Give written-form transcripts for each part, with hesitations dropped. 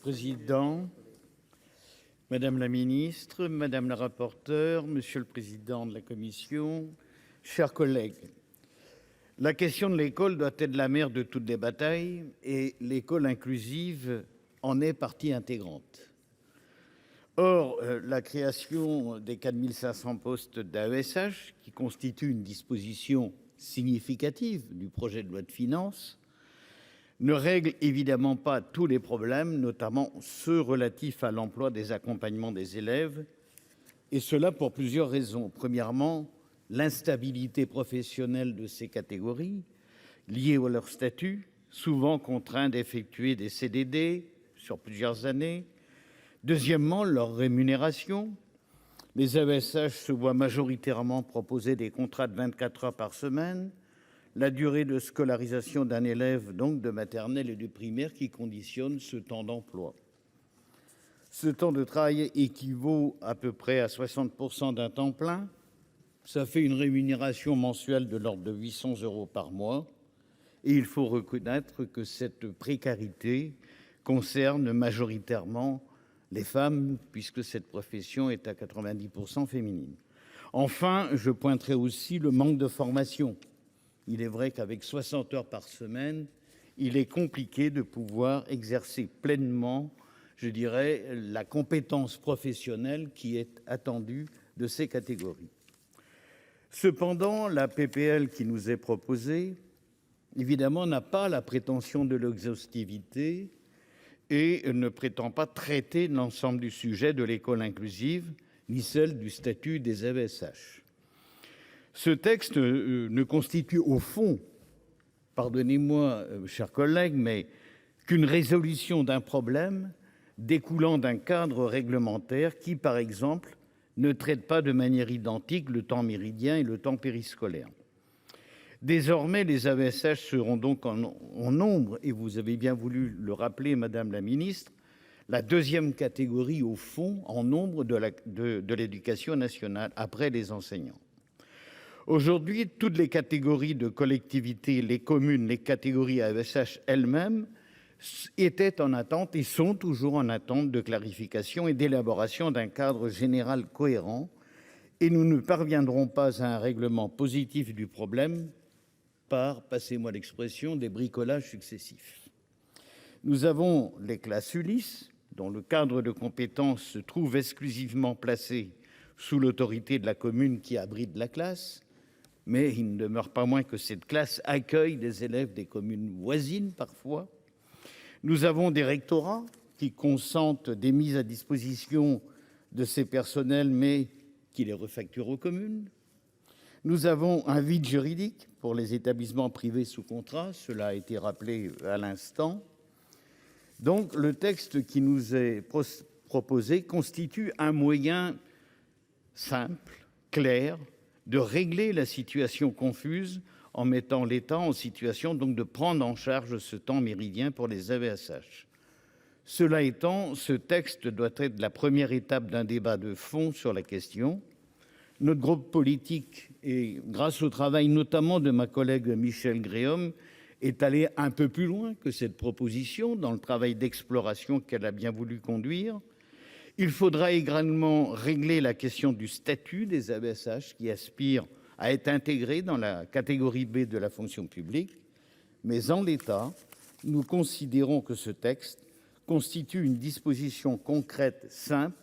Président, Madame la Ministre, Madame la rapporteure, Monsieur le Président de la Commission, chers collègues, la question de l'école doit être la mère de toutes les batailles et l'école inclusive en est partie intégrante. Or, la création des 4500 postes d'AESH, qui constitue une disposition significative du projet de loi de finances, ne règle évidemment pas tous les problèmes, notamment ceux relatifs à l'emploi des accompagnements des élèves, et cela pour plusieurs raisons. Premièrement, l'instabilité professionnelle de ces catégories, liée à leur statut, souvent contraints d'effectuer des CDD sur plusieurs années. Deuxièmement, leur rémunération. Les AESH se voient majoritairement proposer des contrats de 24 heures par semaine, la durée de scolarisation d'un élève, donc de maternelle et de primaire, qui conditionne ce temps d'emploi. Ce temps de travail équivaut à peu près à 60% d'un temps plein. Ça fait une rémunération mensuelle de l'ordre de 800 € par mois. Et il faut reconnaître que cette précarité concerne majoritairement les femmes, puisque cette profession est à 90% féminine. Enfin, je pointerai aussi le manque de formation. Il est vrai qu'avec 60 heures par semaine, il est compliqué de pouvoir exercer pleinement, je dirais, la compétence professionnelle qui est attendue de ces catégories. Cependant, la PPL qui nous est proposée, évidemment, n'a pas la prétention de l'exhaustivité et ne prétend pas traiter l'ensemble du sujet de l'école inclusive, ni celle du statut des AESH. Ce texte ne constitue au fond, pardonnez-moi, chers collègues, mais qu'une résolution d'un problème découlant d'un cadre réglementaire qui, par exemple, ne traite pas de manière identique le temps méridien et le temps périscolaire. Désormais, les AESH seront donc en nombre, et vous avez bien voulu le rappeler, Madame la Ministre, la deuxième catégorie au fond en nombre de l'éducation nationale, après les enseignants. Aujourd'hui, toutes les catégories de collectivités, les communes, les catégories AESH elles-mêmes étaient en attente et sont toujours en attente de clarification et d'élaboration d'un cadre général cohérent. Et nous ne parviendrons pas à un règlement positif du problème par, passez-moi l'expression, des bricolages successifs. Nous avons les classes ULIS, dont le cadre de compétences se trouve exclusivement placé sous l'autorité de la commune qui abrite la classe. Mais il ne demeure pas moins que cette classe accueille des élèves des communes voisines parfois. Nous avons des rectorats qui consentent des mises à disposition de ces personnels, mais qui les refacturent aux communes. Nous avons un vide juridique pour les établissements privés sous contrat, cela a été rappelé à l'instant. Donc le texte qui nous est proposé constitue un moyen simple, clair, de régler la situation confuse en mettant l'État en situation donc de prendre en charge ce temps méridien pour les AESH. Cela étant, ce texte doit être la première étape d'un débat de fond sur la question. Notre groupe politique, et grâce au travail notamment de ma collègue Michelle Gréaume, est allé un peu plus loin que cette proposition dans le travail d'exploration qu'elle a bien voulu conduire. Il faudra également régler la question du statut des AESH qui aspirent à être intégrés dans la catégorie B de la fonction publique. Mais en l'état, nous considérons que ce texte constitue une disposition concrète, simple,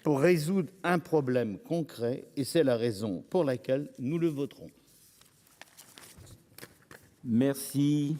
pour résoudre un problème concret, et c'est la raison pour laquelle nous le voterons. Merci.